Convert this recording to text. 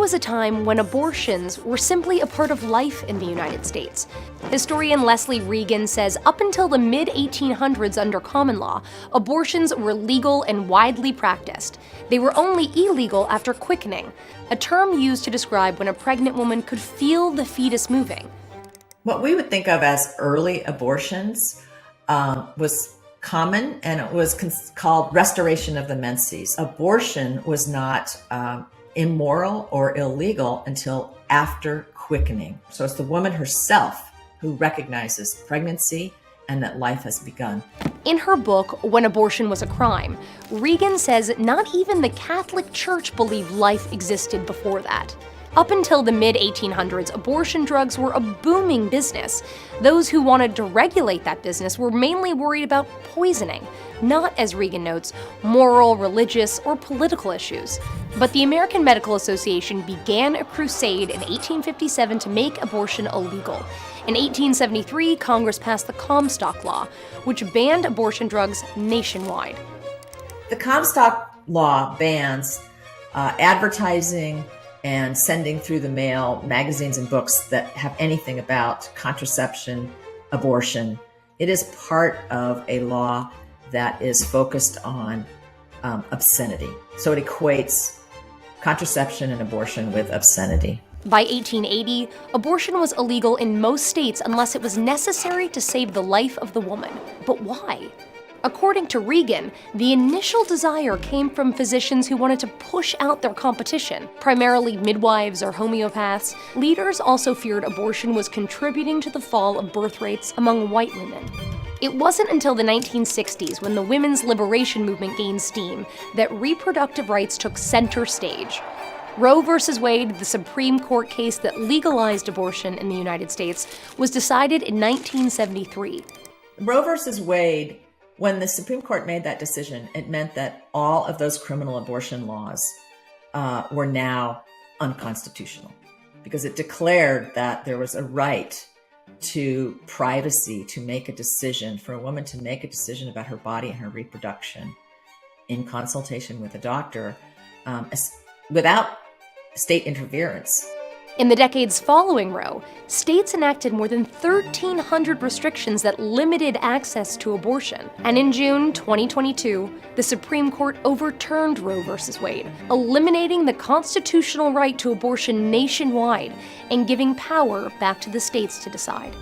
was a time when abortions were simply a part of life in the United States. Historian Leslie Regan says up until the mid-1800s under common law, abortions were legal and widely practiced. They were only illegal after quickening, a term used to describe when a pregnant woman could feel the fetus moving. What we would think of as early abortions was common, and it was called restoration of the menses. Abortion was not immoral or illegal until after quickening. So it's the woman herself who recognizes pregnancy and that life has begun. In her book, When Abortion Was a Crime, Regan says not even the Catholic Church believed life existed before that. Up until the mid-1800s, abortion drugs were a booming business. Those who wanted to regulate that business were mainly worried about poisoning, not, as Regan notes, moral, religious, or political issues. But the American Medical Association began a crusade in 1857 to make abortion illegal. In 1873, Congress passed the Comstock Law, which banned abortion drugs nationwide. The Comstock Law bans advertising and sending through the mail magazines and books that have anything about contraception, abortion. It is part of a law that is focused on obscenity. So it equates contraception and abortion with obscenity. By 1880, abortion was illegal in most states unless it was necessary to save the life of the woman. But why? According to Regan, the initial desire came from physicians who wanted to push out their competition, primarily midwives or homeopaths. Leaders also feared abortion was contributing to the fall of birth rates among white women. It wasn't until the 1960s, when the women's liberation movement gained steam, that reproductive rights took center stage. Roe v. Wade, the Supreme Court case that legalized abortion in the United States, was decided in 1973. Roe v. Wade, when the Supreme Court made that decision, it meant that all of those criminal abortion laws were now unconstitutional, because it declared that there was a right to privacy, to make a decision, for a woman to make a decision about her body and her reproduction in consultation with a doctor without state interference. In the decades following Roe, states enacted more than 1,300 restrictions that limited access to abortion. And in June 2022, the Supreme Court overturned Roe v. Wade, eliminating the constitutional right to abortion nationwide and giving power back to the states to decide.